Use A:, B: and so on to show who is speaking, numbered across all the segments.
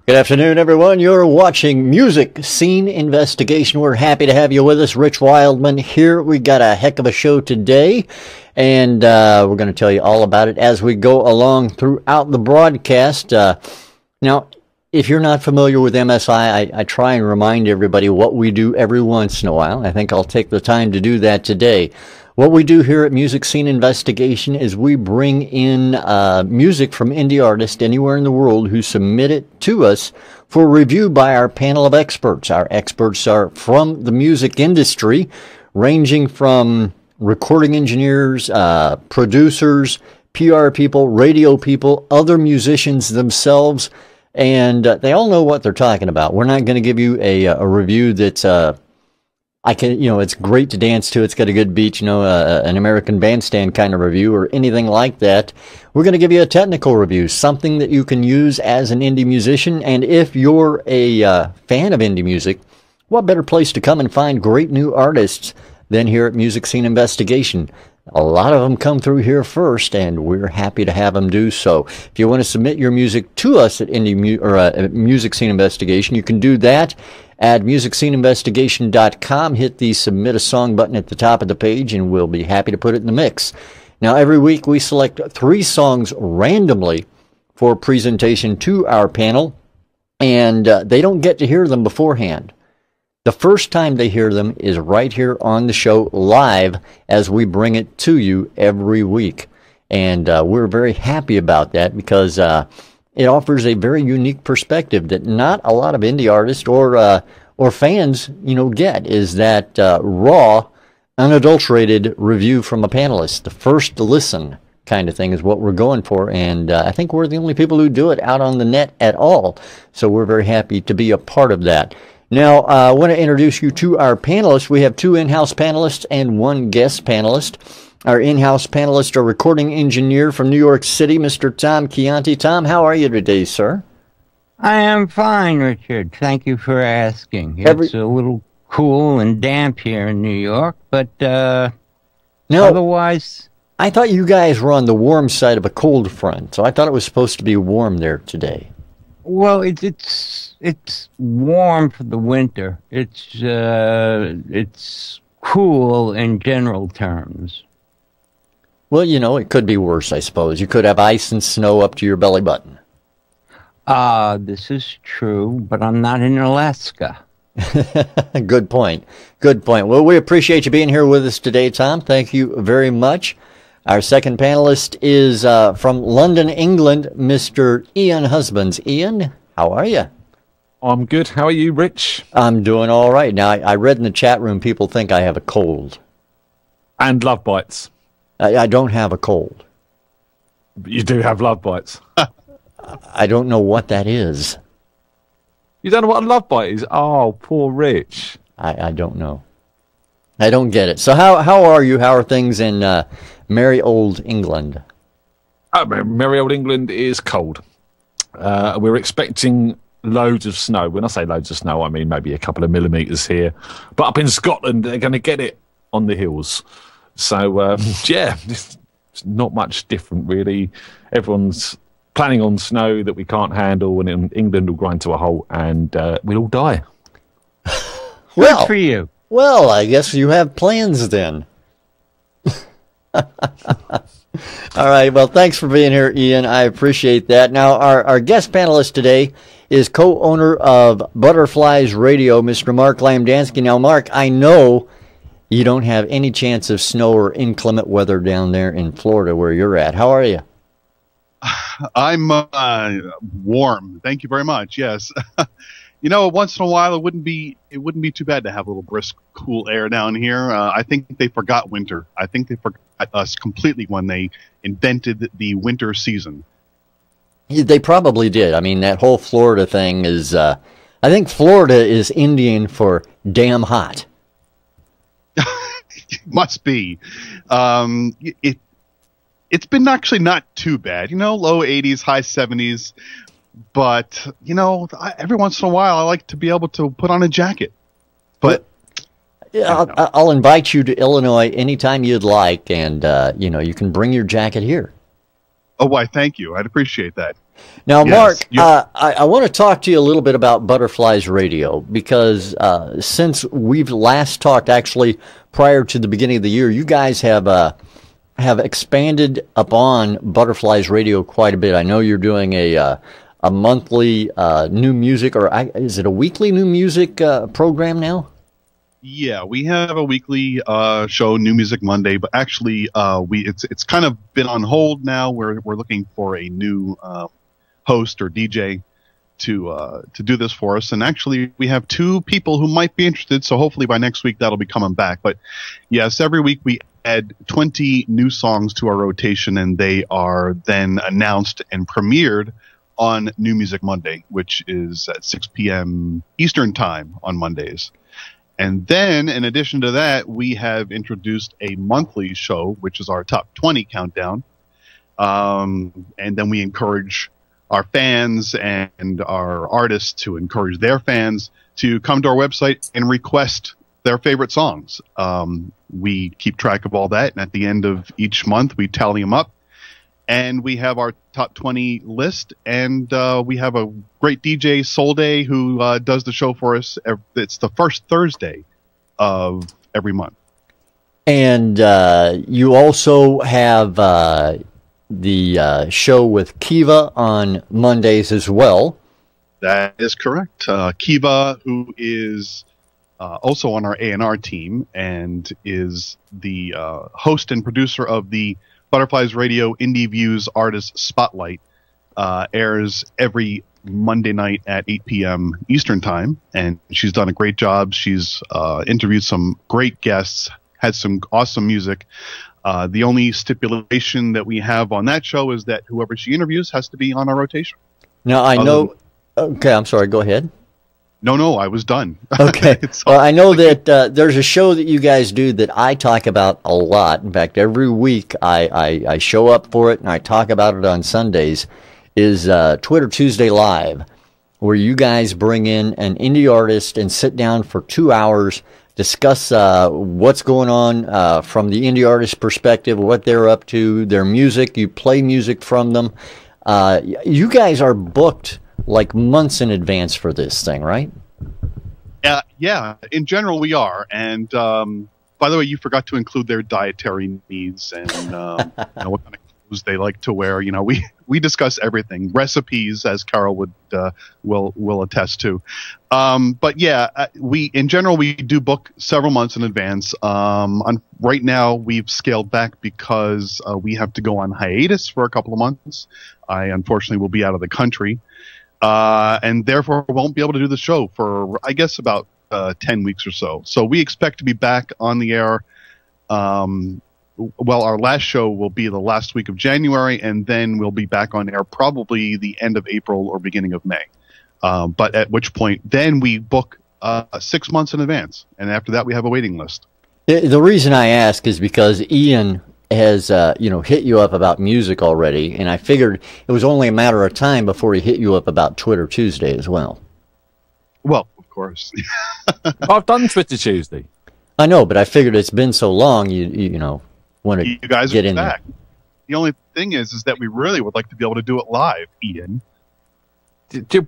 A: Good afternoon, everyone. You're watching Music Scene Investigation. We're happy to have you with us. Rich Wildman here. We got a heck of a show today, and we're going to tell you all about it as we go along throughout the broadcast. Now, if you're not familiar with MSI, I try and remind everybody what we do every once in a while. I think I'll take the time to do that today. What we do here at Music Scene Investigation is we bring in music from indie artists anywhere in the world who submit it to us for review by our panel of experts. Our experts are from the music industry, ranging from recording engineers, producers, PR people, radio people, other musicians themselves, and they all know what they're talking about. We're not going to give you a review that's it's great to dance to. It's got a good beat, an American Bandstand kind of review or anything like that. We're going to give you a technical review, something that you can use as an indie musician. And if you're a fan of indie music, what better place to come and find great new artists than here at Music Scene Investigation? A lot of them come through here first, and we're happy to have them do so. If you want to submit your music to us at Music Scene Investigation, you can do that at MusicSceneInvestigation.com. Hit the Submit a Song button at the top of the page, and we'll be happy to put it in the mix. Now, every week we select 3 songs randomly for presentation to our panel, and they don't get to hear them beforehand. The first time they hear them is right here on the show live as we bring it to you every week. And we're very happy about that because it offers a very unique perspective that not a lot of indie artists or fans, get, is that raw, unadulterated review from a panelist. The first listen kind of thing is what we're going for. And I think we're the only people who do it out on the net at all. So we're very happy to be a part of that. Now, I want to introduce you to our panelists. We have 2 in-house panelists and 1 guest panelist. Our in-house panelists are recording engineer from New York City, Mr. Tom Chianti. Tom, how are you today, sir?
B: I am fine, Richard. Thank you for asking. It's a little cool and damp here in New York, but otherwise...
A: I thought you guys were on the warm side of a cold front, so I thought it was supposed to be warm there today.
B: Well, it's warm for the winter. It's cool in general terms.
A: Well, it could be worse, I suppose. You could have ice and snow up to your belly button.
B: This is true, but I'm not in Alaska.
A: Good point. Good point. Well, we appreciate you being here with us today, Tom. Thank you very much. Our second panelist is from London, England, Mr. Ian Husbands. Ian, how are you?
C: I'm good. How are you, Rich?
A: I'm doing all right. Now, I read in the chat room people think I have a cold.
C: And love bites.
A: I don't have a cold.
C: But you do have love bites.
A: I don't know what that is.
C: You don't know what a love bite is? Oh, poor Rich.
A: I don't know. I don't get it. So how are you? How are things in merry old England?
C: Merry old England is cold. We're expecting loads of snow. When I say loads of snow, I mean maybe a couple of millimetres here. But up in Scotland, they're going to get it on the hills. So, it's not much different, really. Everyone's planning on snow that we can't handle, and in England will grind to a halt, and we'll all die.
B: Well, good for you.
A: Well, I guess you have plans then. All right. Well, thanks for being here, Ian. I appreciate that. Now, our guest panelist today is co-owner of Butterflies Radio, Mr. Mark Lamdanski. Now, Mark, I know you don't have any chance of snow or inclement weather down there in Florida where you're at. How are you?
D: I'm warm. Thank you very much. Yes. Once in a while it wouldn't be too bad to have a little brisk, cool air down here. I think they forgot winter. I think they forgot us completely when they invented the winter season.
A: They probably did. I mean, that whole Florida thing is, I think Florida is Indian for damn hot.
D: Must be. It's been actually not too bad. Low 80s, high 70s. But, every once in a while I like to be able to put on a jacket. But
A: I'll invite you to Illinois anytime you'd like, and, you can bring your jacket here.
D: Oh, why, thank you. I'd appreciate that.
A: Now,
D: Yes,
A: Mark, I want to talk to you a little bit about Butterflies Radio because since we've last talked, actually prior to the beginning of the year, you guys have expanded upon Butterflies Radio quite a bit. I know you're doing a monthly new music, or is it a weekly new music program now?
D: Yeah, we have a weekly show, New Music Monday, but actually it's kind of been on hold now. We're looking for a new host or DJ to do this for us, and actually we have 2 people who might be interested. So hopefully by next week that'll be coming back. But yes, every week we add 20 new songs to our rotation, and they are then announced and premiered on New Music Monday, which is at 6 p.m. Eastern Time on Mondays. And then, in addition to that, we have introduced a monthly show, which is our Top 20 Countdown. And then we encourage our fans and our artists to encourage their fans to come to our website and request their favorite songs. We keep track of all that, and at the end of each month, we tally them up. And we have our top 20 list, and we have a great DJ, Soul Day, who does the show for us. It's the first Thursday of every month. And
A: you also have the show with Kiva on Mondays as well.
D: That is correct. Kiva, who is also on our A&R team and is the host and producer of the Butterflies Radio Indie Views Artist Spotlight, airs every Monday night at 8 p.m. Eastern Time, and she's done a great job. She's interviewed some great guests, had some awesome music. The only stipulation that we have on that show is that whoever she interviews has to be on our rotation.
A: Now, I know... Okay, I'm sorry, go ahead.
D: No, I was done.
A: Okay. Well, I know that there's a show that you guys do that I talk about a lot. In fact, every week I show up for it and I talk about it on Sundays, is Twitter Tuesday Live, where you guys bring in an indie artist and sit down for 2 hours, discuss what's going on from the indie artist perspective, what they're up to, their music. You play music from them. You guys are booked like months in advance for this thing, right?
D: Yeah, in general we are. And by the way, you forgot to include their dietary needs and what kind of clothes they like to wear. We discuss everything, recipes, as Carol will attest to. But yeah, we do book several months in advance. Right now we've scaled back because we have to go on hiatus for a couple of months. I unfortunately will be out of the country. And therefore won't be able to do the show for, I guess, about 10 weeks or so. So we expect to be back on the air. Our last show will be the last week of January, and then we'll be back on air probably the end of April or beginning of May. But at which point, then we book 6 months in advance, and after that we have a waiting list.
A: The reason I ask is because Ian has hit you up about music already, and I figured it was only a matter of time before he hit you up about Twitter Tuesday as well.
D: Well, of course.
C: I've done Twitter Tuesday.
A: I know, but I figured it's been so long, you want to
D: you guys
A: get
D: are
A: in
D: back.
A: there.
D: The only thing is that we really would like to be able to do it live, Ian.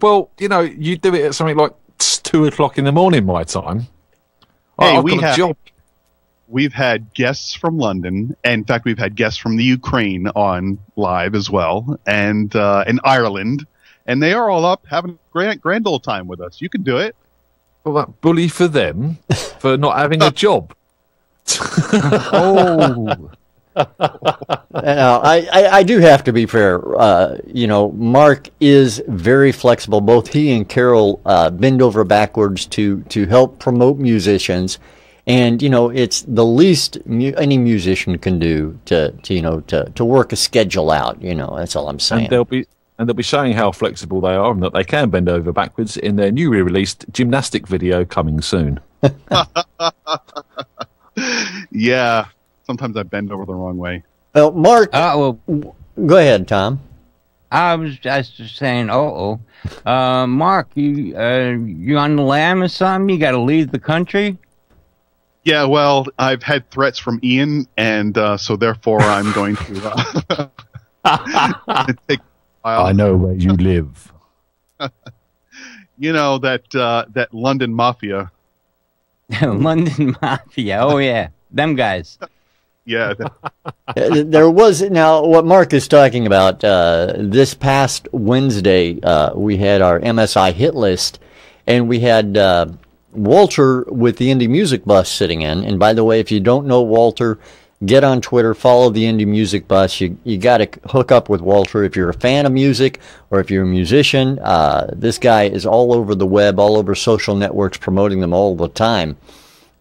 C: Well, you do it at something like 2 o'clock in the morning my time.
D: Hey,
C: I've got a job.
D: We've had guests from London. In fact, we've had guests from the Ukraine on live as well, and in Ireland, and they are all up having a grand old time with us. You can do it.
C: Well, that bully for them for not having a job.
A: Oh. Now, I do have to be fair. Mark is very flexible. Both he and Carol bend over backwards to help promote musicians. And, it's the least any musician can do to work a schedule out. That's all I'm saying.
C: And they'll be showing how flexible they are and that they can bend over backwards in their newly released gymnastic video coming soon.
D: Yeah, sometimes I bend over the wrong way.
A: Well, Mark, go ahead, Tom.
B: I was just saying, Mark, you on the lam or something? You got to leave the country?
D: Yeah, well, I've had threats from Ian, and so therefore I'm going to take
C: I know where you live.
D: You know, that London Mafia.
B: London Mafia. Oh, yeah. Them guys.
D: Yeah.
A: There was, now, what Mark is talking about, this past Wednesday, we had our MSI hit list, and we had Walter with the Indie Music Bus sitting in. And by the way, if you don't know Walter, get on Twitter, follow the Indie Music Bus. You got to hook up with Walter if you're a fan of music or if you're a musician. This guy is all over the web, all over social networks, promoting them all the time.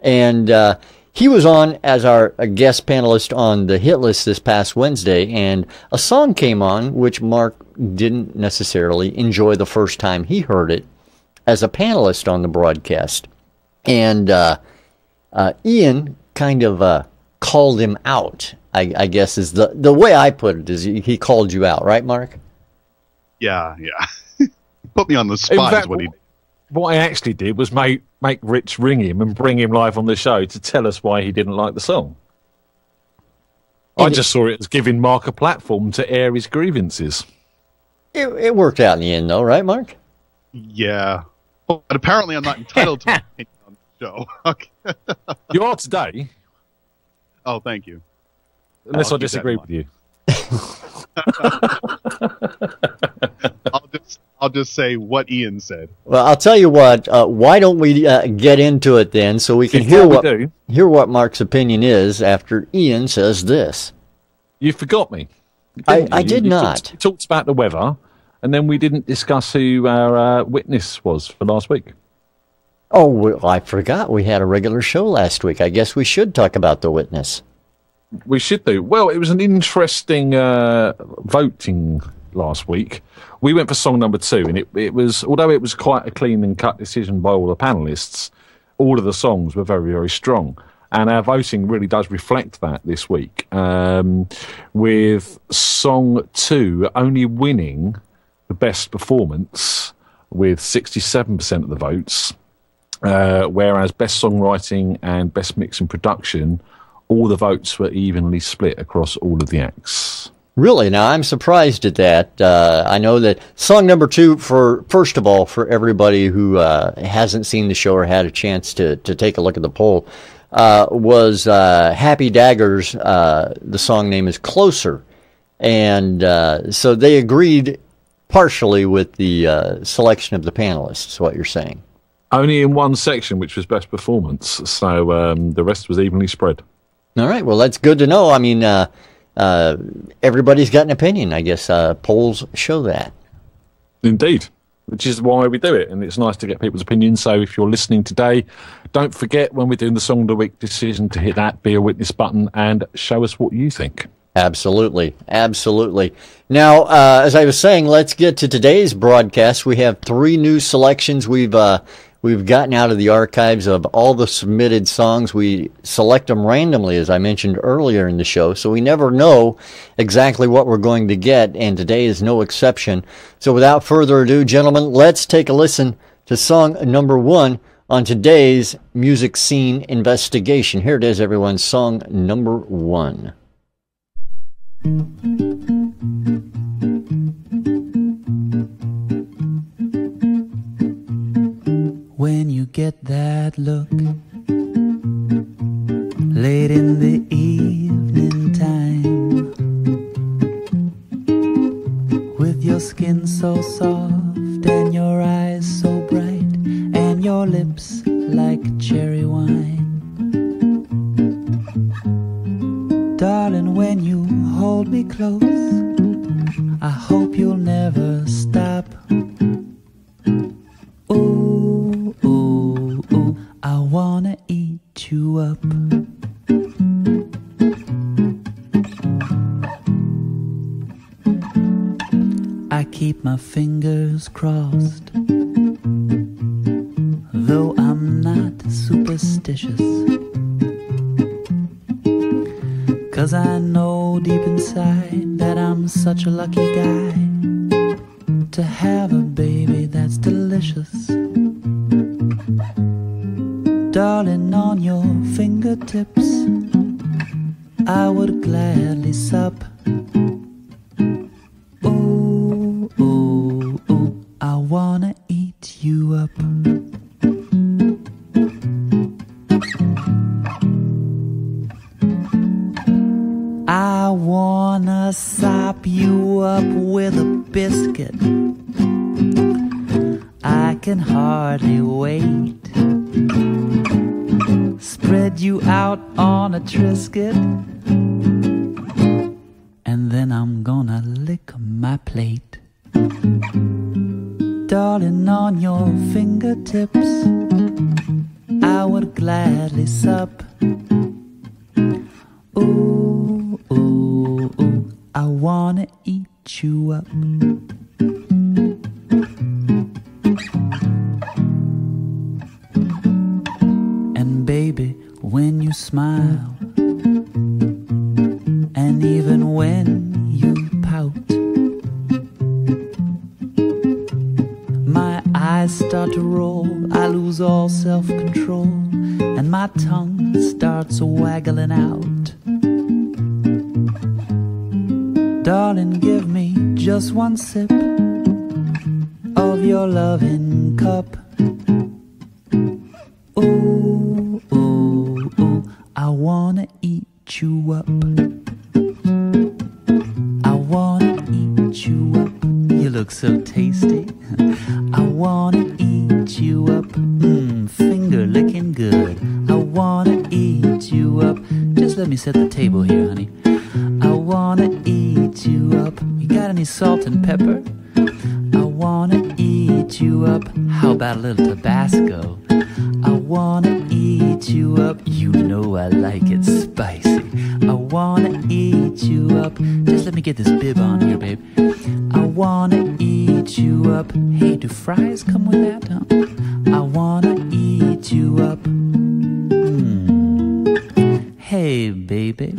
A: And he was on as a guest panelist on the hit list this past Wednesday, and a song came on which Mark didn't necessarily enjoy the first time he heard it as a panelist on the broadcast. And Ian kind of called him out, I guess is the way I put it, is he called you out, right, Mark?
D: Yeah. Put me on the spot is what he did.
C: What I actually did was make Rich ring him and bring him live on the show to tell us why he didn't like the song. I just saw it as giving Mark a platform to air his grievances.
A: It worked out in the end, though, right, Mark?
D: Yeah. But apparently I'm not entitled to an opinion on the show. Okay.
C: You are today.
D: Oh, thank you.
C: Unless I disagree with you.
D: I'll just say what Ian said.
A: Well, I'll tell you what. Why don't we get into it then, so we can hear what Mark's opinion is after Ian says this.
C: You forgot me.
A: I did not.
C: We talked about the weather, and then we didn't discuss who our witness was for last week.
A: Oh, well, I forgot. We had a regular show last week. I guess we should talk about the witness.
C: We should do. Well, it was an interesting voting last week. We went for song number 2, and it was, although it was quite a clean and cut decision by all the panelists, all of the songs were very, very strong. And our voting really does reflect that this week, with song 2 only winning the best performance with 67% of the votes, whereas best songwriting and best mix and production, all the votes were evenly split across all of the acts.
A: Really? Now, I'm surprised at that. I know that song number 2, first of all, for everybody who hasn't seen the show or had a chance to take a look at the poll, was Happy Daggers. The song name is Closer. And so they agreed partially with the selection of the panelists, is what you're saying.
C: Only in one section, which was best performance. So the rest was evenly spread.
A: All right. Well, that's good to know. I mean, everybody's got an opinion. I guess polls show that.
C: Indeed, which is why we do it. And it's nice to get people's opinions. So if you're listening today, don't forget when we're doing the Song of the Week decision to hit that Be a Witness button and show us what you think. Absolutely. Absolutely. Now, as I was saying, let's get to today's broadcast. We have 3 new selections. We've gotten out of the archives of all the submitted songs. We select them randomly, as I mentioned earlier in the show, so we never know exactly what we're going to get, and today is no exception. So without further ado, gentlemen, let's take a listen to song number 1 on today's Music Scene Investigation. Here it is, everyone, song number 1.
E: When you get that look late in the evening time, with your skin so soft and your eyes so bright and your lips like cherry wine, darling, when you hold me close, I hope you'll never stop. Ooh, ooh, ooh, I wanna eat you up. I keep my fingers crossed, though I'm not superstitious, 'cause I know deep inside that I'm such a lucky guy to have a baby that's delicious. Darling, on your fingertips I would gladly sup. Ooh, wanna eat you up. I wanna sop you up with a biscuit. I can hardly wait. Spread you out on a Triscuit, and then I'm gonna lick my plate. Darling, on your fingertips I would gladly sup. Ooh, ooh, ooh, I wanna eat you up. And baby, when you smile, and even when you pout, my eyes start to roll, I lose all self-control, and my tongue starts waggling out. Darling, give me just one sip of your loving cup. Ooh, ooh, ooh, I wanna eat you up. I wanna eat you up. You look so tasty. I wanna eat you up. Finger licking good. I wanna eat you up. Just let me set the table here, honey. I wanna eat you up. You got any salt and pepper? I wanna eat you up. How about a little Tabasco? I wanna eat you up. You know I like it spicy. I wanna eat you up. Just let me get this bib on here, babe. I wanna eat you up. Hey, do fries come with that, huh? I wanna eat you up. Hey, baby,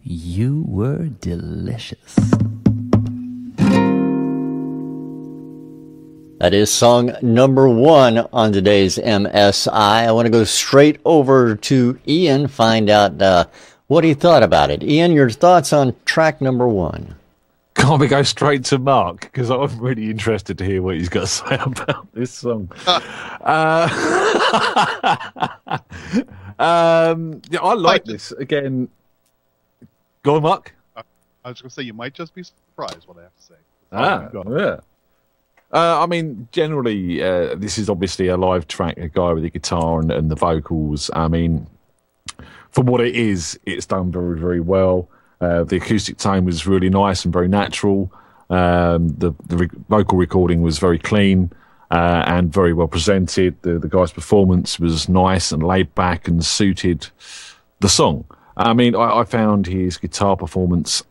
E: you were delicious.
A: That is song number 1 on today's MSI. I want to go straight over to Ian, find out what he thought about it. Ian, your thoughts on track number 1?
C: Can't we go straight to Mark? Because I'm really interested to hear what he's got to say about this song. Yeah, I like this. Again, go on, Mark.
D: I was going to say, you might just be surprised what I have to say.
C: Yeah. I mean, generally, this is obviously a live track, a guy with a guitar and the vocals. I mean, for what it is, it's done very, very well. The acoustic tone was really nice and very natural. The vocal recording was very clean and very well presented. The guy's performance was nice and laid back and suited the song. I mean, I found his guitar performance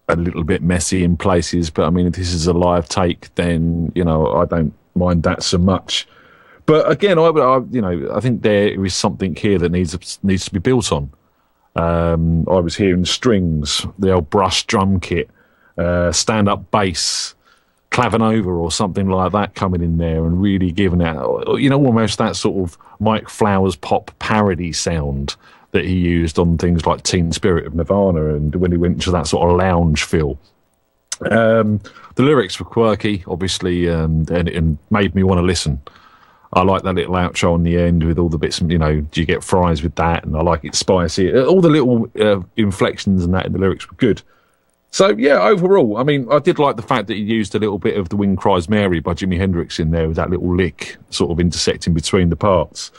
C: a little bit messy in places, but I mean, if this is a live take, then, you know, I don't mind that so much. But again, I think there is something here that needs to be built on. I was hearing strings, the old brush drum kit, stand-up bass, clavinova or something like that coming in there and really giving out, you know, almost that sort of Mike Flowers pop parody sound that he used on things like Teen Spirit of Nirvana and when he went to that sort of lounge feel. The lyrics were quirky, obviously, and made me want to listen. I like that little outro on the end with all the bits, you know, do you get fries with that? And I like it spicy. All the little inflections and that in the lyrics were good. So, yeah, overall, I mean, I did like the fact that he used a little bit of The Wind Cries Mary by Jimi Hendrix in there with that little lick sort of intersecting between the parts.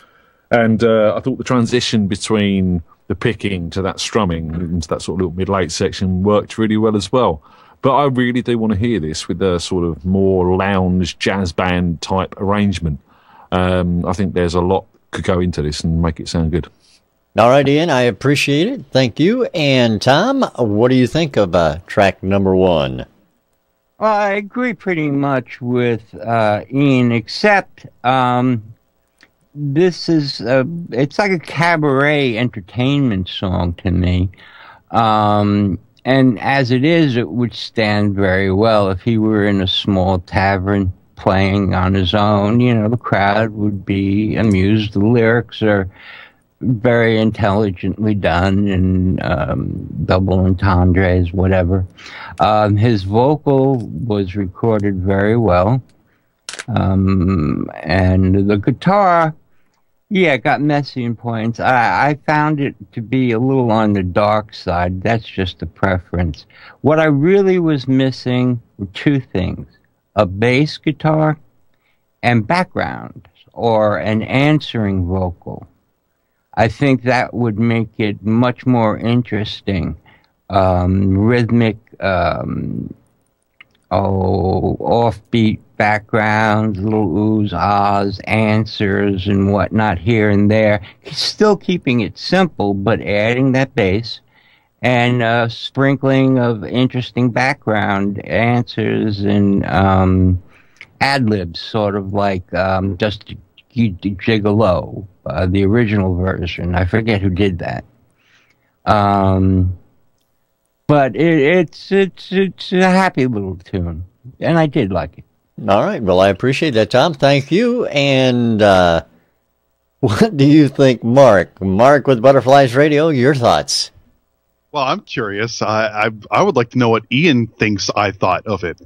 C: And I thought the transition between the picking to that strumming into that sort of little mid-late section worked really well as well. But I really do want to hear this with a sort of more lounge jazz band type arrangement. I think there's a lot could go into this and make it sound good.
A: All right, Ian, I appreciate it. Thank you. And Tom, what do you think of track number 1?
B: Well, I agree pretty much with Ian, except this is it's like a cabaret entertainment song to me. And as it is, it would stand very well if he were in a small tavern playing on his own. You know, the crowd would be amused. The lyrics are very intelligently done and double entendres, whatever. His vocal was recorded very well. And the guitar, yeah, it got messy in points. I found it to be a little on the dark side. That's just a preference. What I really was missing were two things: a bass guitar and background, or an answering vocal. I think that would make it much more interesting. Rhythmic, offbeat backgrounds, little oohs, ahs, answers, and whatnot here and there. Still keeping it simple, but adding that bass and a sprinkling of interesting background answers and ad-libs, sort of like Just Gigolo, the original version. I forget who did that. But it's a happy little tune, and I did like it.
A: All right. Well, I appreciate that, Tom. Thank you. And what do you think, Mark? Mark with Butterflies Radio, your thoughts?
D: Well, I'm curious. I would like to know what Ian thinks I thought of it.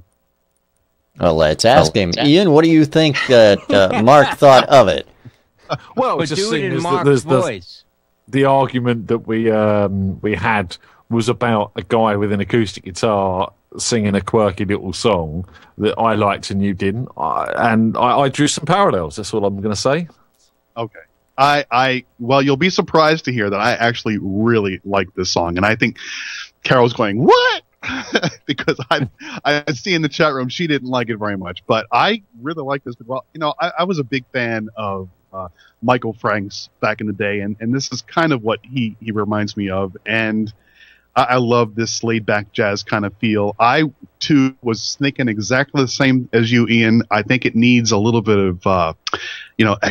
A: Well, let's ask him. Ian, what do you think that Mark thought of it?
C: Well,
B: But
C: just
B: do it
C: seeing
B: in
C: as
B: Mark's voice.
C: the argument that we had was about a guy with an acoustic guitar singing a quirky little song that I liked and you didn't, and I drew some parallels. That's all I'm going to say.
D: Okay. Well, you'll be surprised to hear that I actually really like this song, and I think Carol's going, what? Because I see in the chat room she didn't like it very much, but I really like this. Well, I was a big fan of Michael Franks back in the day, and this is kind of what he reminds me of, and I love this laid-back jazz kind of feel. I, too, was thinking exactly the same as you, Ian. I think it needs a little bit of,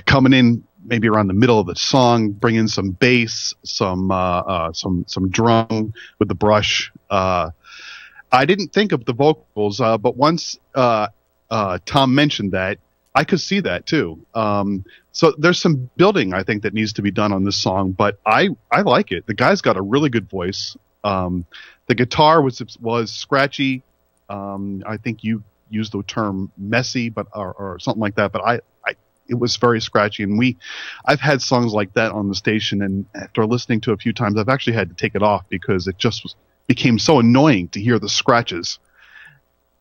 D: coming in maybe around the middle of the song, bring in some bass, some drum with the brush. I didn't think of the vocals, but once Tom mentioned that, I could see that, too. So there's some building, I think, that needs to be done on this song, but I like it. The guy's got a really good voice. The guitar was scratchy. I think you used the term messy, but or something like that. But it was very scratchy, and I've had songs like that on the station, and after listening to it a few times, I've actually had to take it off because it just became so annoying to hear the scratches.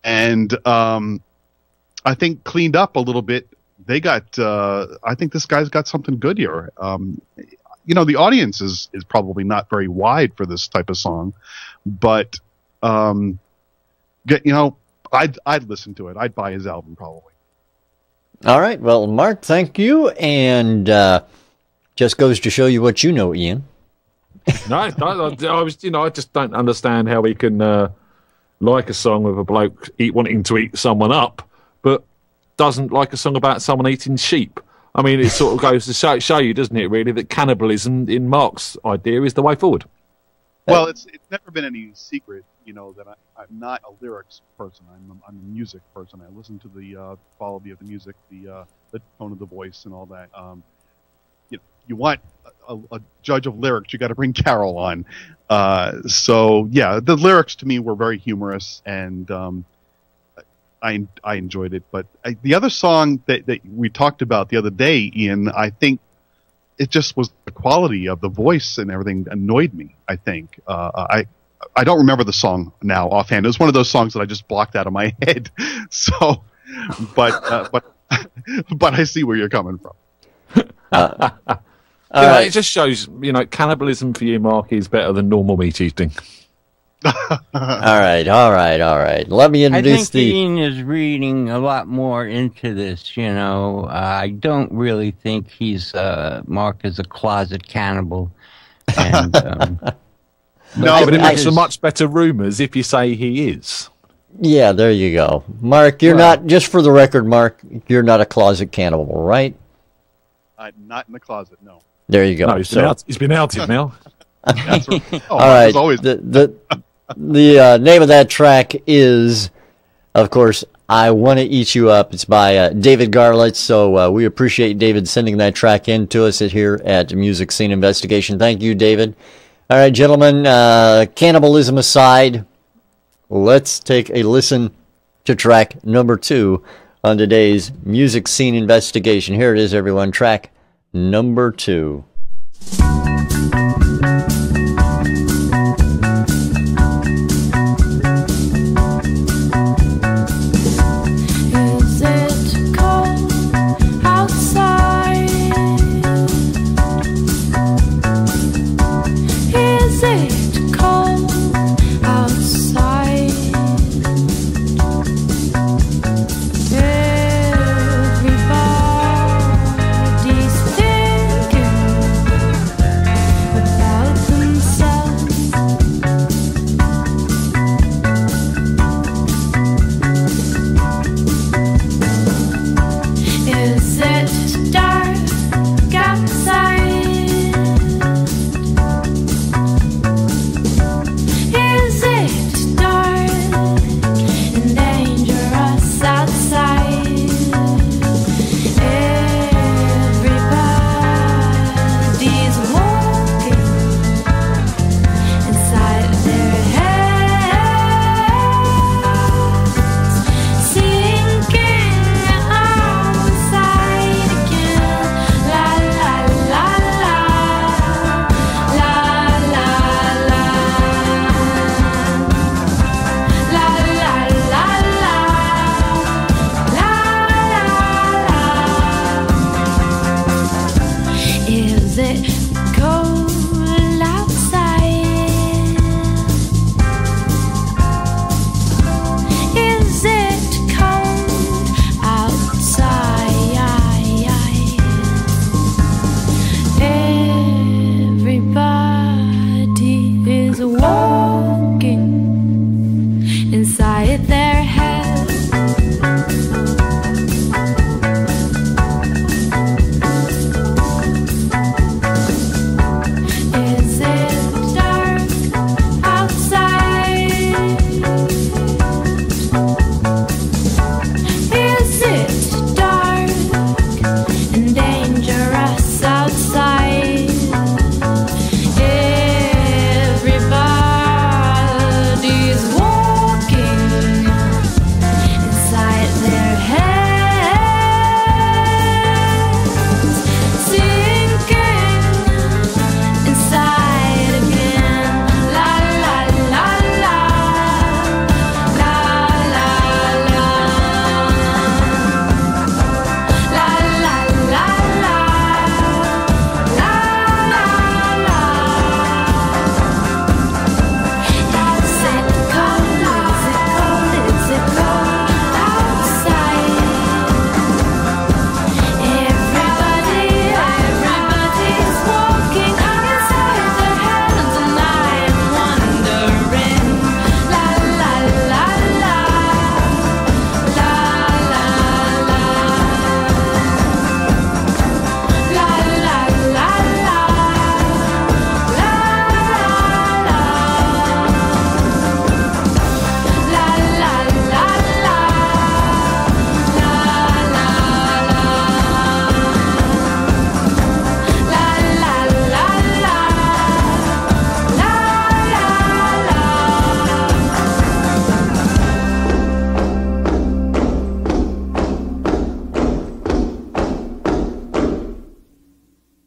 D: And I think cleaned up a little bit. They got. I think this guy's got something good here. The audience is probably not very wide for this type of song, but I'd listen to it. I'd buy his album probably.
A: All right. Well, Mark, thank you, and just goes to show you what you know, Ian.
C: No, I just don't understand how we can like a song with a bloke wanting to eat someone up, but doesn't like a song about someone eating sheep. I mean, it sort of goes to show you, doesn't it, really, that cannibalism, in Mark's idea, is the way forward.
D: Well, it's never been any secret, that I'm not a lyrics person. I'm a music person. I listen to the quality of the music, the tone of the voice, and all that. You want a judge of lyrics, you got to bring Carol on. So yeah, the lyrics to me were very humorous, and I enjoyed it. But the other song that we talked about the other day, Ian, I think it just was the quality of the voice and everything annoyed me. I think I don't remember the song now offhand. It was one of those songs that I just blocked out of my head. So, but I see where you're coming from.
C: It just shows, cannibalism for you, Mark, is better than normal meat eating.
A: All right. Let me introduce
B: I think Ian is reading a lot more into this, I don't really think Mark is a closet cannibal. And,
C: no, but it makes for much better rumors if you say he is.
A: Yeah, there you go. Mark, you're not, just for the record, Mark, you're not a closet cannibal, right?
D: I'm not in the closet, no.
A: There you go.
C: No, he's been outed now.
D: That's right.
A: All right. The name of that track is, of course, I Want to Eat You Up. It's by David Garlitz. So we appreciate David sending that track in to us here at Music Scene Investigation. Thank you, David. All right, gentlemen, cannibalism aside, let's take a listen to track number 2 on today's music scene investigation. Here it is, everyone. Track number 2.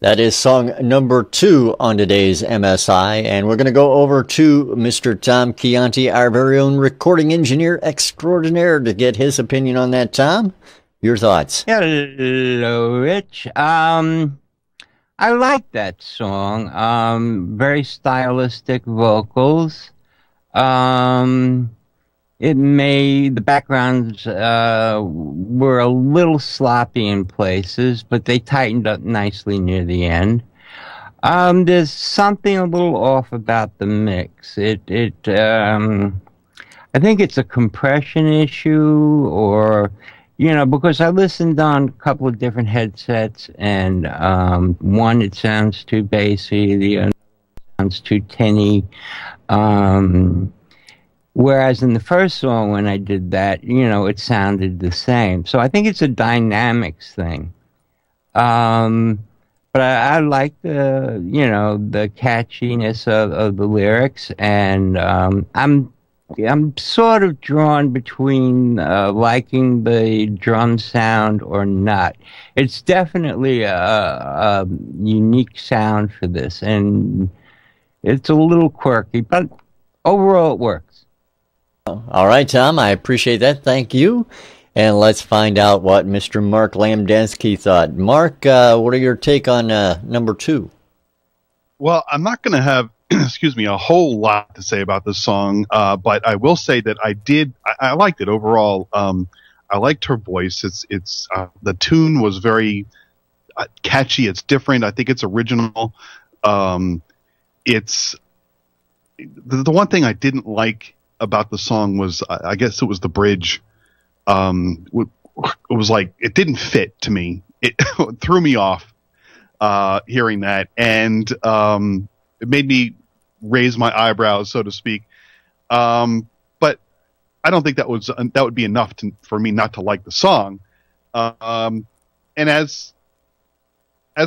A: That is song number 2 on today's MSI, and we're going to go over to Mr. Tom Chianti, our very own recording engineer extraordinaire, to get his opinion on that. Tom, your thoughts?
B: Hello, Rich. I like that song. Very stylistic vocals. The backgrounds were a little sloppy in places, but they tightened up nicely near the end. There's something a little off about the mix. I think it's a compression issue, or, because I listened on a couple of different headsets, and one, it sounds too bassy, the other sounds too tinny. Whereas in the first song, when I did that, it sounded the same. So I think it's a dynamics thing. But I like the catchiness of the lyrics, and I'm I'm sort of drawn between liking the drum sound or not. It's definitely a unique sound for this, and it's a little quirky, but overall it works.
A: All right, Tom, I appreciate that. Thank you. And let's find out what Mr. Mark Lamdanski thought. Mark, what are your take on number 2?
D: Well, I'm not going to have, excuse me, a whole lot to say about this song, but I will say that I liked it overall. I liked her voice. It's the tune was very catchy. It's different. I think it's original. It's the one thing I didn't like about the song was, I guess it was the bridge. It was like, it didn't fit to me. It threw me off. Hearing that, and it made me raise my eyebrows, so to speak. But I don't think that would be enough for me not to like the song. And as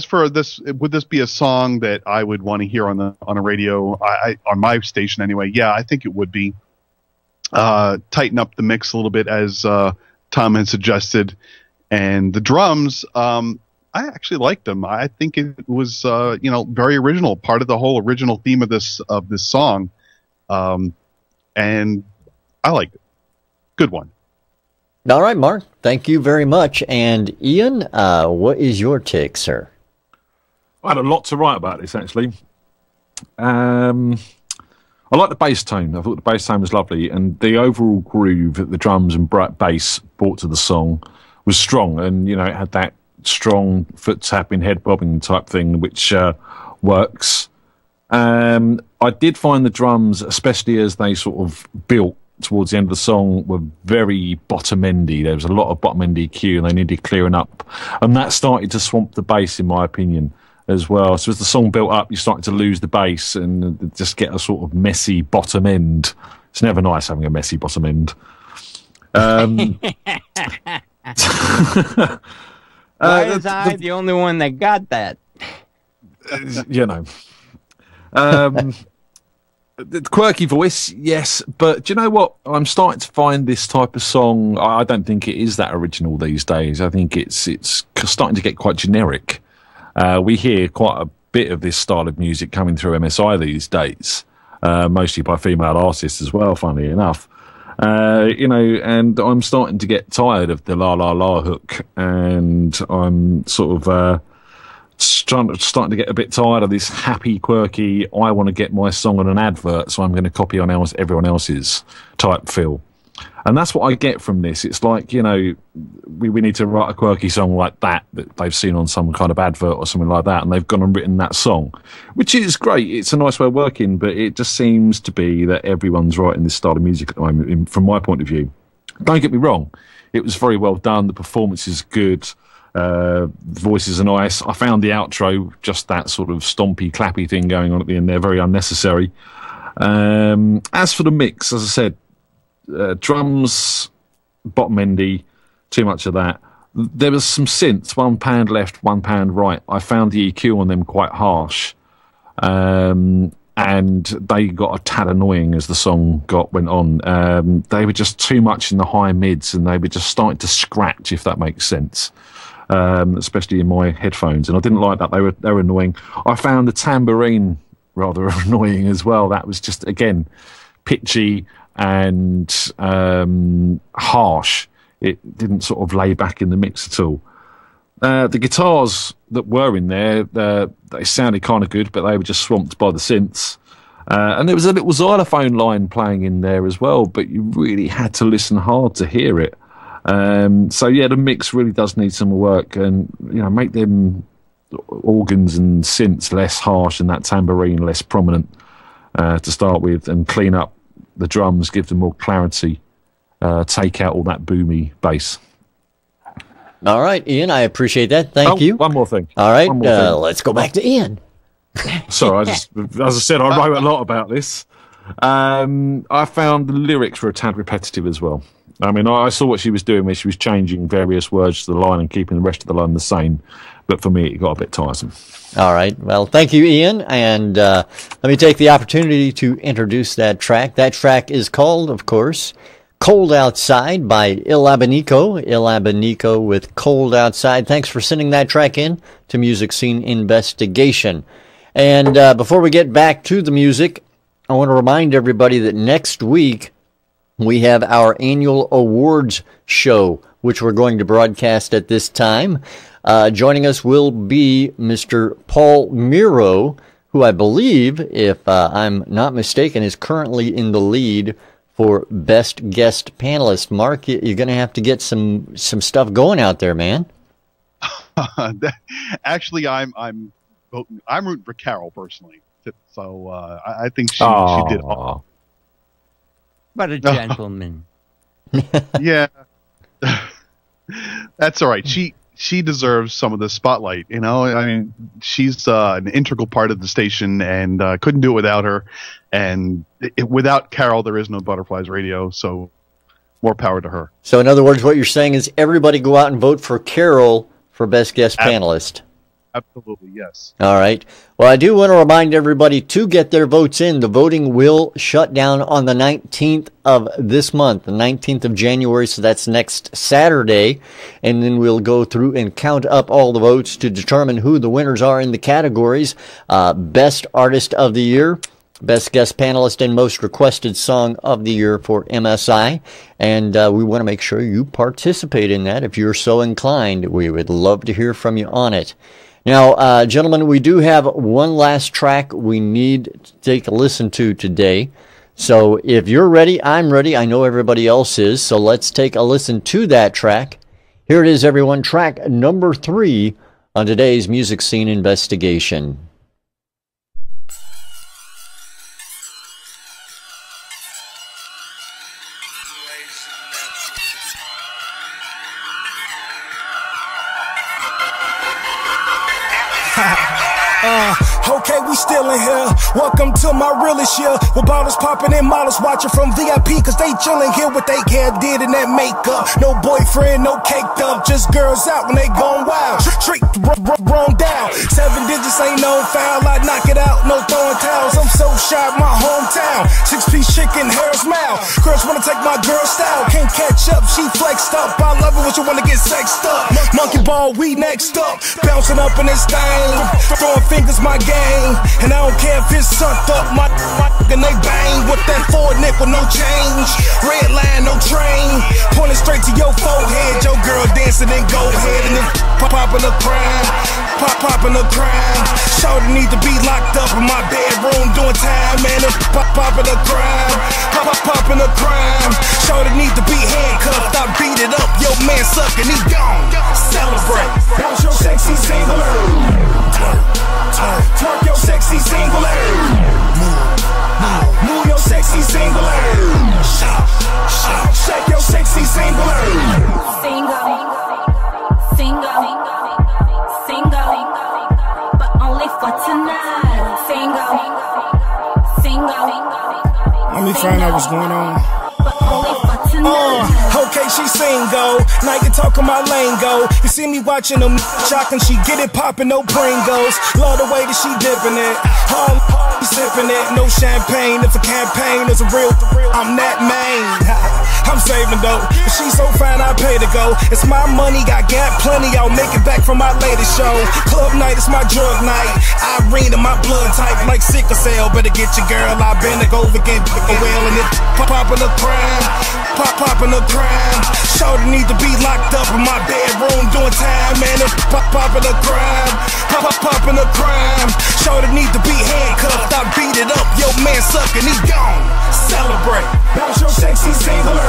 D: for this, would this be a song that I would want to hear on a radio, on my station anyway? Yeah, I think it would be. Tighten up the mix a little bit, as Tom had suggested, and the drums. I actually liked them. I think it was, very original, part of the whole original theme of this song, and I liked it. Good one.
A: All right, Mark. Thank you very much. And Ian, what is your take, sir?
C: I had a lot to write about this, actually. I like the bass tone. I thought the bass tone was lovely, and the overall groove that the drums and bass brought to the song was strong, and it had that strong foot tapping, head bobbing type thing, which works. I did find the drums, especially as they sort of built towards the end of the song, were very bottom-endy. There was a lot of bottom-end EQ, and they needed clearing up. And that started to swamp the bass, in my opinion, as well. So as the song built up, you started to lose the bass and just get a sort of messy bottom end. It's never nice having a messy bottom end.
B: Why is I the only one that got that?
C: The quirky voice, yes, but do you know what? I'm starting to find this type of song, I don't think it is that original these days. I think it's starting to get quite generic. We hear quite a bit of this style of music coming through MSI these days, mostly by female artists as well, funnily enough. And I'm starting to get tired of the la la la hook, and I'm sort of starting to get a bit tired of this happy, quirky, I want to get my song on an advert, so I'm going to copy on everyone else's type feel. And that's what I get from this. It's like, we need to write a quirky song like that they've seen on some kind of advert or something like that, and they've gone and written that song, which is great. It's a nice way of working, but it just seems to be that everyone's writing this style of music at the moment, from my point of view. Don't get me wrong. It was very well done. The performance is good. Voices are nice. I found the outro, just that sort of stompy, clappy thing going on at the end there, very unnecessary. As for the mix, as I said, drums, bottom endy, too much of that. There was some synths, 1 pound left, 1 pound right. I found the EQ on them quite harsh, and they got a tad annoying as the song went on. They were just too much in the high mids, and they were just starting to scratch, if that makes sense, especially in my headphones. And I didn't like that. They were annoying. I found the tambourine rather annoying as well. That was just, again, pitchy and harsh. It didn't sort of lay back in the mix at all. The guitars that were in there, they sounded kind of good, but they were just swamped by the synths. And there was a little xylophone line playing in there as well, but you really had to listen hard to hear it. So yeah, the mix really does need some work, and make them organs and synths less harsh and that tambourine less prominent to start with, and clean up the drums, give them more clarity, take out all that boomy bass.
A: All right, Ian, I appreciate that. Thank you.
C: One more thing.
A: All right, let's go back to Ian.
C: Sorry, as I said, I wrote a lot about this. I found the lyrics were a tad repetitive as well. I mean, I saw what she was doing where she was changing various words to the line and keeping the rest of the line the same. But for me, it got a bit tiresome.
A: All right. Well, thank you, Ian. And let me take the opportunity to introduce that track. That track is called, of course, Cold Outside by IlAbanico. IlAbanico with Cold Outside. Thanks for sending that track in to Music Scene Investigation. And before we get back to the music, I want to remind everybody that next week we have our annual awards show, which we're going to broadcast at this time. Joining us will be Mr. Paul Miro, who I believe, if I'm not mistaken, is currently in the lead for Best Guest Panelist. Mark, you're going to have to get some stuff going out there, man.
D: Actually, I'm rooting for Carol personally. So I think she did all.
B: But a gentleman.
D: Yeah. That's all right. She deserves some of the spotlight, you know. I mean, she's an integral part of the station, and couldn't do it without her. And without Carol, there is no Butterflies Radio. So, more power to her.
A: So, in other words, what you're saying is everybody go out and vote for Carol for Best Guest Panelist.
D: Absolutely, yes.
A: All right. Well, I do want to remind everybody to get their votes in. The voting will shut down on the 19th of this month, the 19th of January, so that's next Saturday. And then we'll go through and count up all the votes to determine who the winners are in the categories. Best Artist of the Year, Best Guest Panelist, and Most Requested Song of the Year for MSI. And we want to make sure you participate in that if you're so inclined. We would love to hear from you on it. Now, gentlemen, we do have one last track we need to take a listen to today. So if you're ready, I'm ready. I know everybody else is. So let's take a listen to that track. Here it is, everyone. Track number 3 on today's Music Scene Investigation.
F: Okay, we still in here. Welcome to my realest year. With bottles popping and models watching from VIP, cause they chilling here with they hair did in that makeup. No boyfriend, no caked up, just girls out when they gone wild. Straight wrong down. 7 digits ain't no foul. I knock it out, no throwing towels. I'm so shy, my hometown. 6-piece chicken, hair's mouth. Girls wanna take my girl style. Can't catch up, she flexed up. I love it when you wanna get sexed up. Monkey ball, we next up. Bouncing up in this thing. Throwing fingers, my game. And I don't care if it's sucked up, my and they bang with that 4 nickel, no change. Red line, no train. Pointing straight to your forehead. Your girl dancing and go ahead and then popping a crime. Popping a crime. Shorty need to be locked up in my bedroom doing time, man. It's popping a crime. Popping a crime. Shorty need to be handcuffed. I beat it up, yo man sucking, he gone. Celebrate. Bounce your sexy singular. Twerk your sexy singular. Move your sexy singular. Shake your sexy singular. Single, but only for tonight. Single. Let me find out what's going on. Okay, she single. Now you talking my lingo. You see me watching them shocking, she get it popping, no Pringles. Love the way that she dipping it. Sipping it, no champagne. If a campaign is a real, I'm that main. I'm saving though. If she's so fine, I pay to go. It's my money, got plenty. I'll make it back from my latest show. Club night, it's my drug night. Irene in my blood type, like sickle cell. Better get your girl. I've been to go again, well, and it popping a crime. Popping a crime. Shorty need to be locked up in my bedroom doing time, man. It's popping a crime. Popping a crime. Shorty need to be handcuffed. I beat it up, yo man sucking, he gone. Celebrate. Bounce your sexy singular.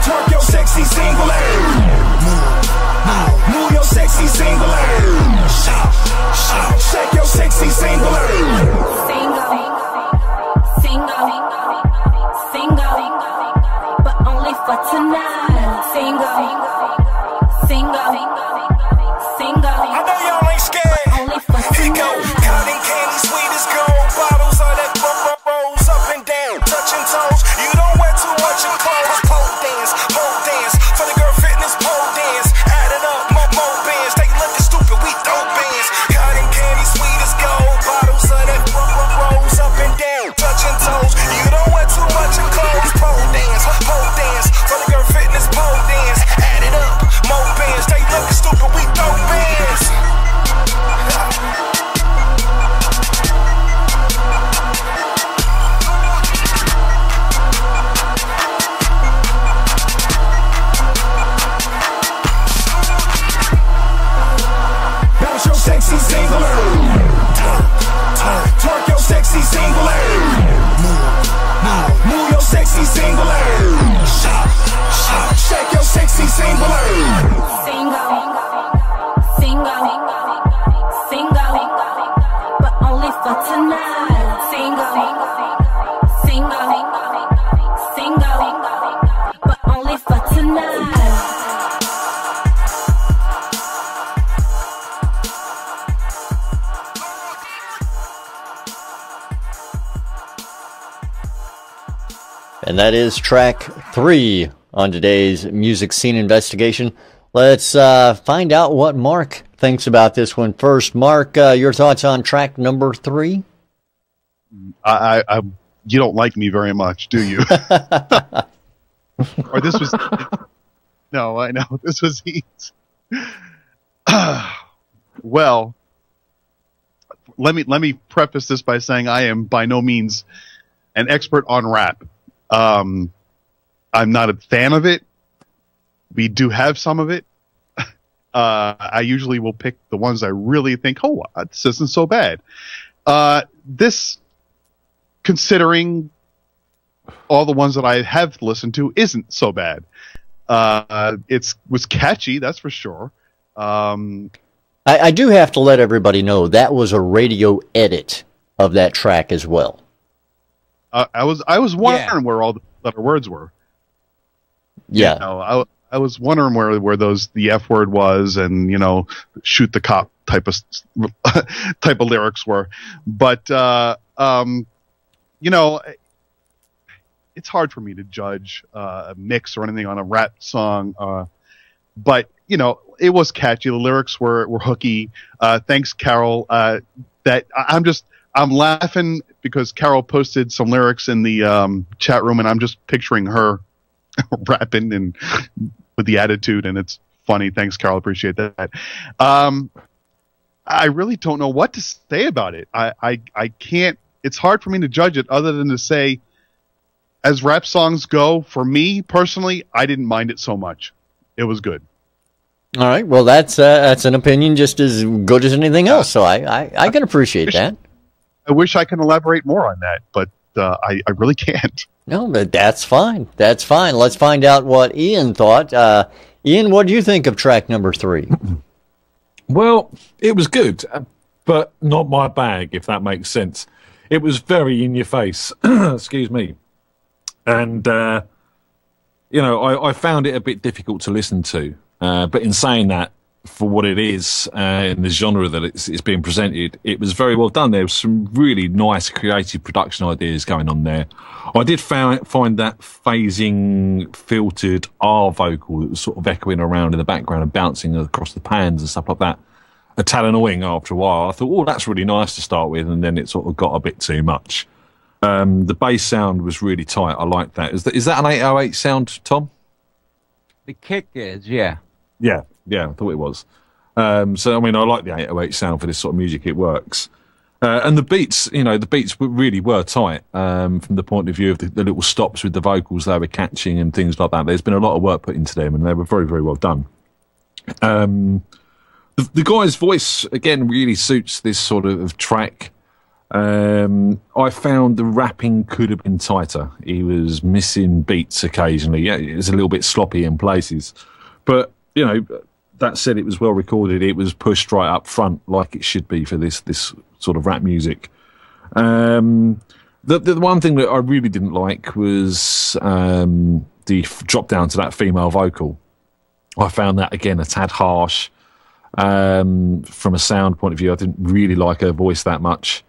F: Twerk your sexy singular. Move your sexy singular. Shake your sexy singular. Single, but only for tonight. Single. I know y'all ain't scared. Only for tonight. Here go. Cotton candy, sweet as gold. Bottles of that rolls up and down, touching toes. You don't wear too much in clothes.
A: And that is track 3 on today's Music Scene Investigation. Let's find out what Mark thinks about this one first. Mark, your thoughts on track number 3?
D: You don't like me very much, do you? Or this was... No, I know. This was Heat. Well, let me preface this by saying I am by no means an expert on rap. I'm not a fan of it. We do have some of it. I usually will pick the ones I really think, oh, this isn't so bad. This, considering all the ones that I have listened to, isn't so bad. It was catchy, that's for sure.
A: I do have to let everybody know that was a radio edit of that track as well.
D: I was wondering where all the letter words were.
A: Yeah.
D: You know, I was wondering where the F word was, and shoot the cop type of lyrics were, but it's hard for me to judge a mix or anything on a rap song, but it was catchy. The lyrics were hooky. Thanks, Carol. That I'm laughing because Carol posted some lyrics in the chat room, and I'm just picturing her rapping and with the attitude, and it's funny. Thanks, Carol. Appreciate that. I really don't know what to say about it. I can't. It's hard for me to judge it, other than to say, as rap songs go, for me personally, I didn't mind it so much. It was good.
A: All right. Well, that's an opinion just as good as anything else. So I can appreciate that.
D: I wish I could elaborate more on that, but I really can't.
A: No, but that's fine. That's fine. Let's find out what Ian thought. Ian, what do you think of track number 3?
C: Well, it was good, but not my bag, if that makes sense. It was very in your face. Excuse me. And, I found it a bit difficult to listen to. But in saying that, for what it is, in the genre that it's being presented, it was very well done. There was some really nice creative production ideas going on there. I did find that phasing filtered R vocal that was sort of echoing around in the background and bouncing across the pans and stuff like that a tad annoying after a while. I thought, oh, that's really nice to start with, and then it sort of got a bit too much. The bass sound was really tight. I like that. Is that an 808 sound, Tom?
B: The kick is, yeah.
C: Yeah, I thought it was. So, I mean, I like the 808 sound for this sort of music. It works. And the beats, the beats really were tight from the point of view of the little stops with the vocals they were catching and things like that. There's been a lot of work put into them, and they were very, very well done. The guy's voice, again, really suits this sort of track. I found the rapping could have been tighter. He was missing beats occasionally. Yeah, it was a little bit sloppy in places. But, that said, it was well recorded. It was pushed right up front like it should be for this sort of rap music. The one thing that I really didn't like was the drop down to that female vocal. I found that, again, a tad harsh. From a sound point of view, I didn't really like her voice that much.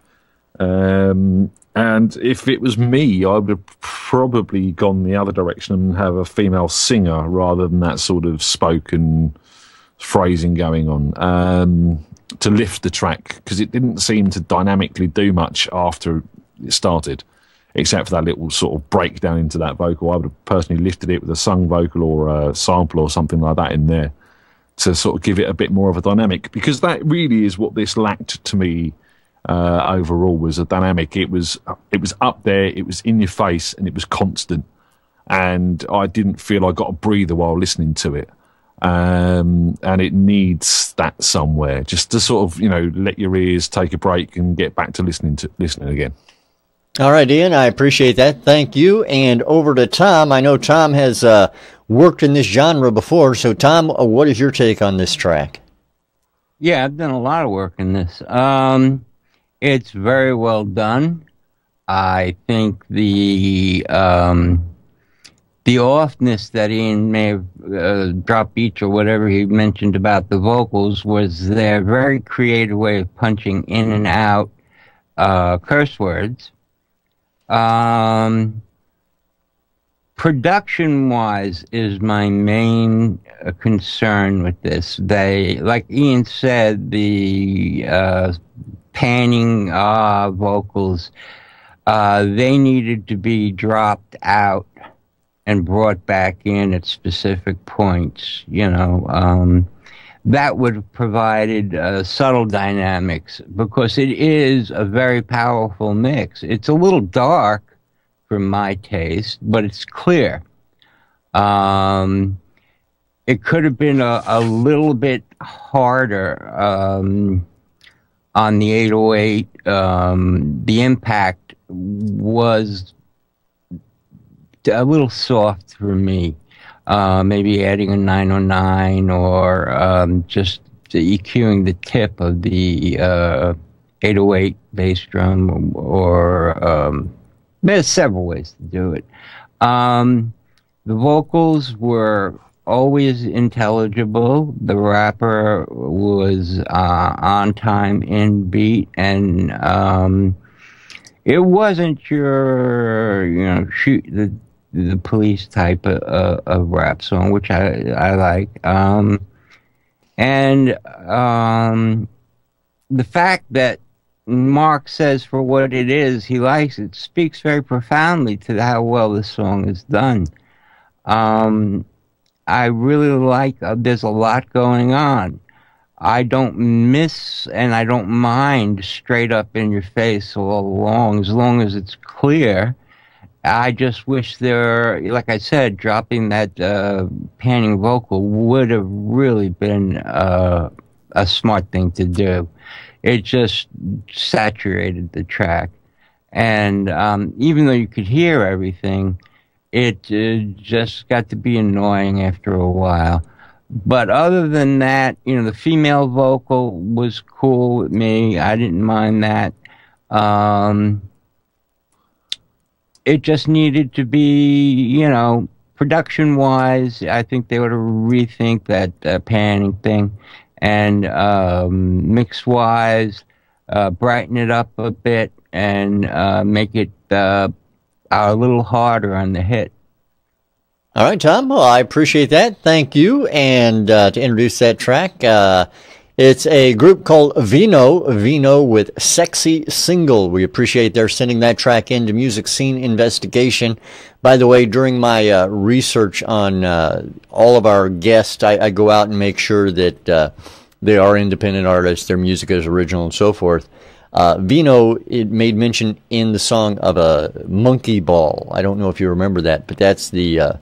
C: And if it was me, I would have probably gone the other direction and have a female singer rather than that sort of spoken phrasing going on to lift the track, because it didn't seem to dynamically do much after it started, except for that little sort of breakdown into that vocal. I would have personally lifted it with a sung vocal or a sample or something like that in there to sort of give it a bit more of a dynamic, because that really is what this lacked to me. Overall, was a dynamic. It was up there, it was in your face, and it was constant, and I didn't feel I got a breather while listening to it, and it needs that somewhere, just to sort of let your ears take a break and get back to listening again.
A: All right, Ian, I appreciate that. Thank you. And over to Tom. I know Tom has worked in this genre before, so Tom, what is your take on this track?
B: Yeah, I've done a lot of work in this. It's very well done. I think the offness that Ian may have dropped beats or whatever he mentioned about the vocals was their very creative way of punching in and out curse words. production-wise is my main concern with this. They, like Ian said, the panning vocals, they needed to be dropped out and brought back in at specific points, you know. That would have provided subtle dynamics, because it is a very powerful mix. It's a little dark for my taste, but it's clear. It could have been a little bit harder on the 808. The impact was a little soft for me. Maybe adding a 909 or just EQing the tip of the 808 bass drum, or there's several ways to do it. The vocals were always intelligible. The rapper was on time, in beat, and it wasn't your, you know, shoot the police type of rap song, which I like. And the fact that Mark says for what it is, he likes it, speaks very profoundly to how well this song is done. I really like, there's a lot going on. I don't miss and I don't mind straight up in your face all along, as long as it's clear. I just wish there, like I said, dropping that panning vocal would have really been a smart thing to do. It just saturated the track. And even though you could hear everything, it just got to be annoying after a while. But other than that, you know, the female vocal was cool with me. I didn't mind that. It just needed to be, you know, production-wise, I think they ought to rethink that panning thing. And mix-wise, brighten it up a bit and make it a little harder on the hit.
A: All right, Tom. Well, I appreciate that. Thank you. And to introduce that track, it's a group called VENO with Sexy Single. We appreciate their sending that track into Music Scene Investigation. By the way, during my research on all of our guests, I go out and make sure that they are independent artists, their music is original, and so forth. VENO, it made mention in the song of a monkey ball. I don't know if you remember that, but that's the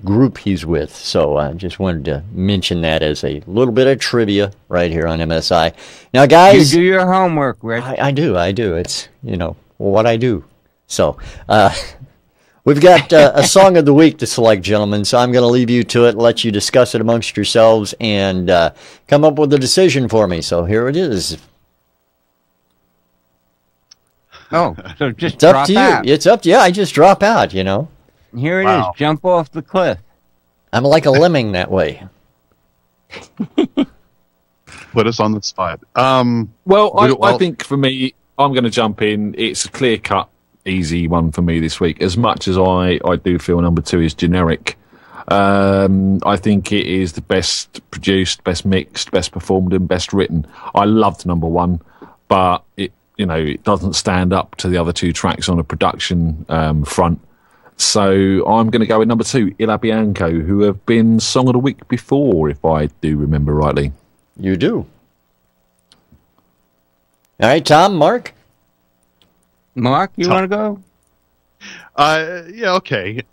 A: group he's with. So I just wanted to mention that as a little bit of trivia right here on MSI. Now, guys,
B: you do your homework, Rick.
A: I do. It's, you know, what I do. So we've got a song of the week to select, gentlemen. So I'm going to leave you to it, let you discuss it amongst yourselves, and come up with a decision for me. So here it is.
B: Oh, so just
A: it's up
B: drop
A: to you.
B: out.
A: It's up to you. I just drop out, you know.
B: Here it is. Jump off the cliff.
A: I'm like a lemming that way.
D: Put us on the spot.
C: I think for me, I'm going to jump in. It's a clear-cut, easy one for me this week. As much as I do feel number 2 is generic, I think it is the best produced, best mixed, best performed, and best written. I loved number 1, but it doesn't stand up to the other 2 tracks on a production front. So I'm going to go with number 2, IlAbanico, who have been Song of the Week before, if I do remember rightly.
A: You do. All right, Tom, Mark?
B: Mark, you want to go?
D: Yeah, okay.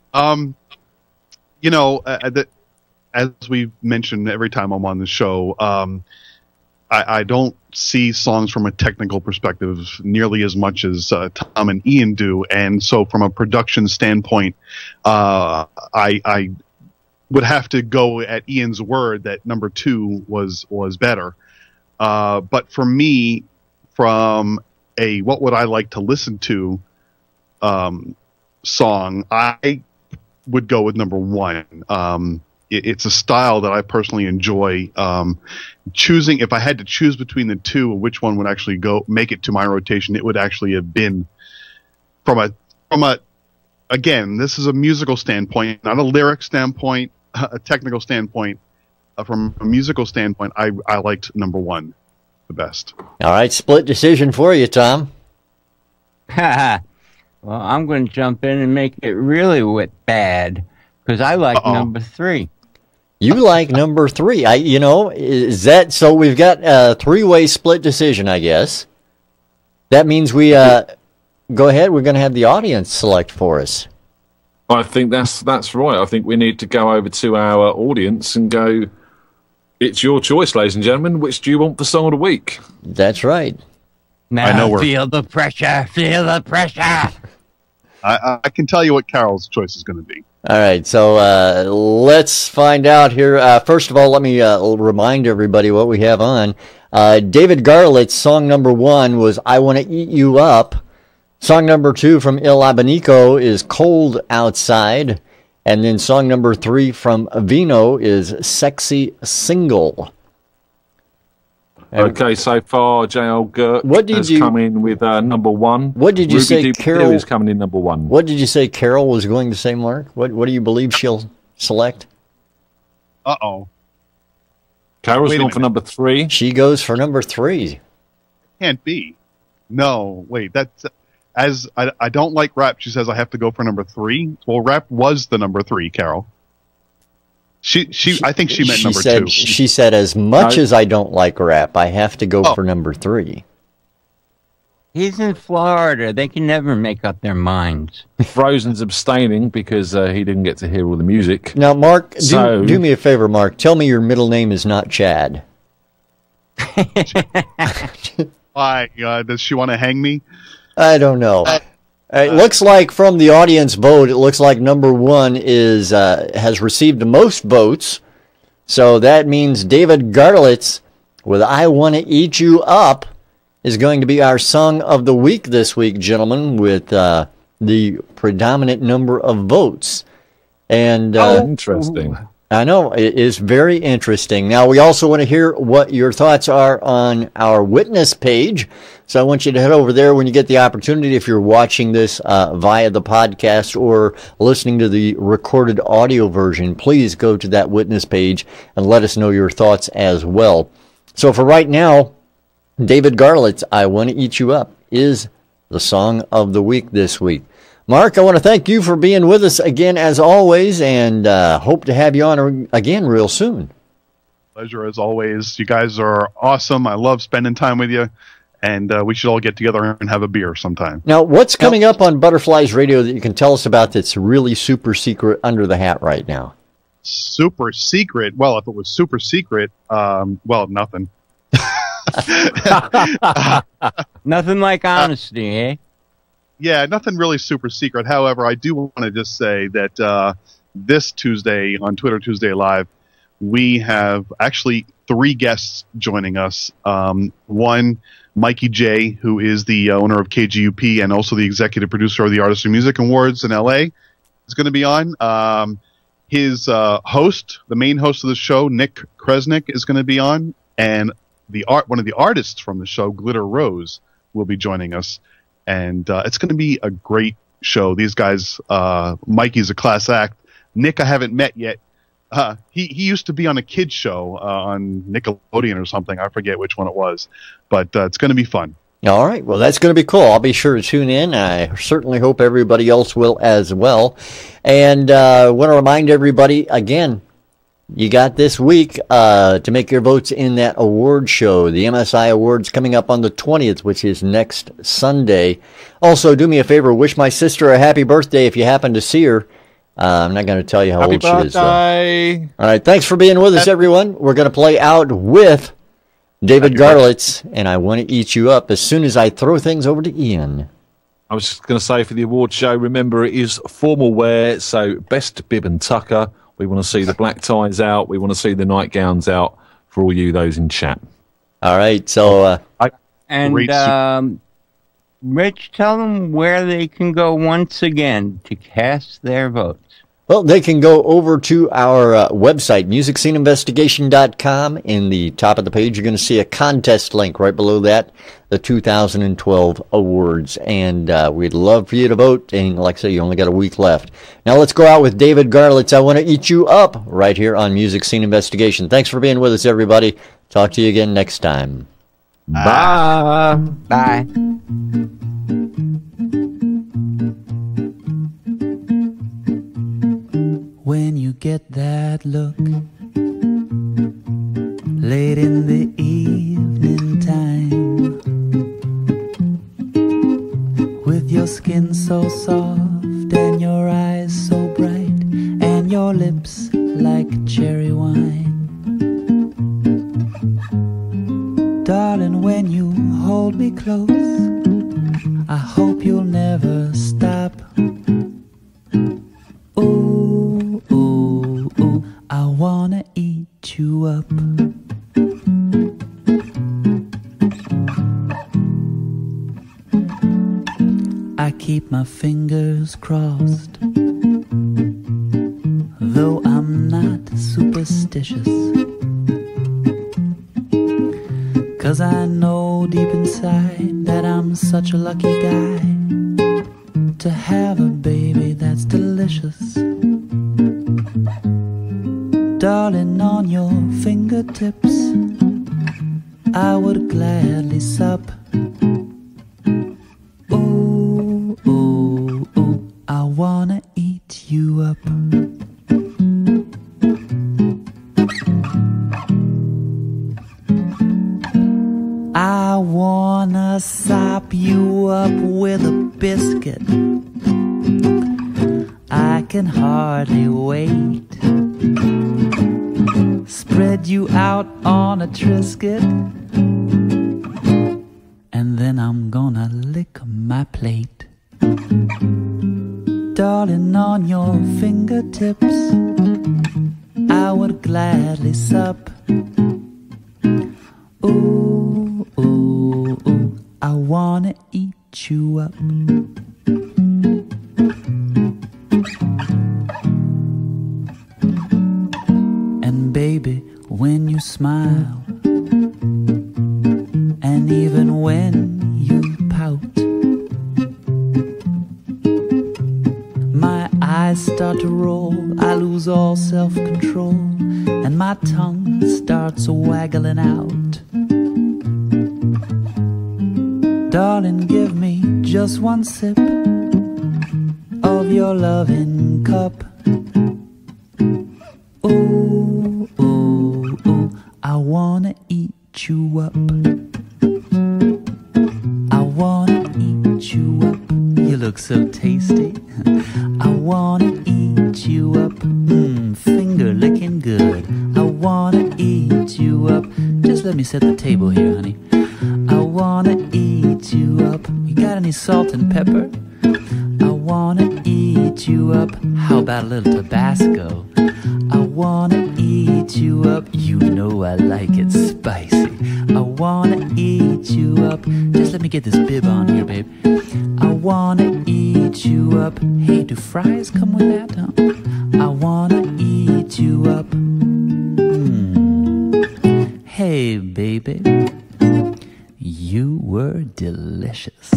D: As we've mentioned every time I'm on the show, I don't see songs from a technical perspective nearly as much as Tom and Ian do, and so from a production standpoint, I would have to go at Ian's word that number 2 was better. But for me, from a what would I like to listen to song, I would go with number 1. It's a style that I personally enjoy. Choosing, if I had to choose between the 2, which one would actually make it to my rotation, it would actually have been from a again, this is a musical standpoint, not a lyric standpoint, a technical standpoint. From a musical standpoint, I liked number one the best.
A: All right, split decision for you, Tom.
B: Well, I'm going to jump in and make it really bad because I like number 3.
A: You like number 3. Is that so? We've got a 3-way split decision, I guess. That means we go ahead. We're going to have the audience select for us.
C: I think that's right. I think we need to go over to our audience and go, it's your choice, ladies and gentlemen. Which do you want for Song of the Week?
A: That's right.
B: Now
D: I know
B: feel the pressure. Feel the pressure.
D: I can tell you what Carol's choice is going to be.
A: All right, so let's find out here. First of all, let me remind everybody what we have on. David Garlitz, song number 1 was I Want to Eat You Up. Song number 2 from IlAbanico is Cold Outside. And then song number 3 from VENO is Sexy Single.
C: Okay, so far, J.L. Gert has come in with number 1.
A: What did you say, Carol?
C: Is coming in number 1.
A: What did you say Carol was going to say, Mark? What do you believe she'll select?
D: Uh-oh.
C: Carol's gone for number 3.
A: She goes for number 3.
D: Can't be. No, wait, that's... As I don't like rap, she says I have to go for number 3. Well, rap was the number 3, Carol. I think she meant number 2.
A: She said, as much as I don't like rap, I have to go for number 3.
B: He's in Florida. They can never make up their minds.
C: Frozen's abstaining because he didn't get to hear all the music.
A: Now, Mark, do me a favor, Mark. Tell me your middle name is not Chad.
D: Why? Does she want to hang me?
A: I don't know. It looks like from the audience vote, it looks like number 1 is has received the most votes. So that means David Garlitz with I Want to Eat You Up is going to be our Song of the Week this week, gentlemen, with the predominant number of votes. And
C: interesting.
A: I know, it is very interesting. Now, we also want to hear what your thoughts are on our witness page. So I want you to head over there when you get the opportunity, if you're watching this via the podcast or listening to the recorded audio version, please go to that witness page and let us know your thoughts as well. So for right now, David Garlitz, I Want to Eat You Up, is the Song of the Week this week. Mark, I want to thank you for being with us again, as always, and hope to have you on again real soon.
D: Pleasure, as always. You guys are awesome. I love spending time with you, and we should all get together and have a beer sometime.
A: Now, what's coming up on Butterflies Radio that you can tell us about that's really super secret under the hat right now?
D: Super secret? Well, if it was super secret, nothing.
B: Nothing like honesty, eh?
D: Yeah, nothing really super secret. However, I do want to just say that this Tuesday on Twitter Tuesday Live, we have actually 3 guests joining us. One, Mikey J, who is the owner of KGUP and also the executive producer of the Artist of Music Awards in LA, is going to be on. His host, the main host of the show, Nick Kresnick, is going to be on, and one of the artists from the show, Glitter Rose, will be joining us. And it's going to be a great show. These guys, Mikey's a class act. Nick, I haven't met yet. He used to be on a kid's show on Nickelodeon or something. I forget which one it was. But it's going to be fun.
A: All right. Well, that's going to be cool. I'll be sure to tune in. I certainly hope everybody else will as well. And I want to remind everybody, again, you got this week to make your votes in that award show. The MSI Awards coming up on the 20th, which is next Sunday. Also, do me a favor, wish my sister a happy birthday if you happen to see her. I'm not going to tell you how old she is. All right, thanks for being with us, everyone. We're going to play out with David Garlitz, and I Want to Eat You Up as soon as I throw things over to Ian.
C: I was just going to say for the award show, remember it is formal wear, so best bib and tucker. We want to see the black ties out. We want to see the nightgowns out for all you those in chat.
A: All right. So,
B: Rich, tell them where they can go once again to cast their votes.
A: Well, they can go over to our website, musicsceneinvestigation.com. In the top of the page, you're going to see a contest link right below that, the 2012 awards. And we'd love for you to vote. And like I say, you only got a week left. Now let's go out with David Garlitz. I Want to Eat You Up right here on Music Scene Investigation. Thanks for being with us, everybody. Talk to you again next time.
C: Bye.
B: Bye.
E: When you get that look late in the evening time, with your skin so soft and your eyes so bright and your lips like cherry wine, darling, when you hold me close, I hope you'll never stop. Ooh, ooh, ooh, I wanna eat you up. I keep my fingers crossed, though I'm not superstitious, 'cause I know deep inside that I'm such a lucky guy to have a baby that's delicious. Darling, on your fingertips I would gladly sup. Ooh, ooh, ooh, I wanna eat you up. I wanna sop you up with a biscuit. I can hardly wait. Spread you out on a Triscuit, and then I'm gonna lick my plate. Darling, on your fingertips I would gladly sup. Ooh, ooh, ooh, I wanna eat you up. And baby, when you smile, and even when you pout, my eyes start to roll, I lose all self-control, and my tongue starts waggling out. Darling, give me just one sip of your loving cup. Ooh, ooh, ooh, I wanna eat you up. I wanna eat you up. You look so tasty. I wanna eat you up. Finger licking good. I wanna eat you up. Just let me set the table here, honey. I wanna eat you up. You got any salt and pepper? I wanna eat you up. How about a little Tabasco? I wanna eat you up. You know I like it spicy. I wanna eat you up. Just let me get this bib on here, babe. I wanna eat you up. Hey, do fries come with that? Huh? I wanna eat you up. Hey, baby, you were delicious.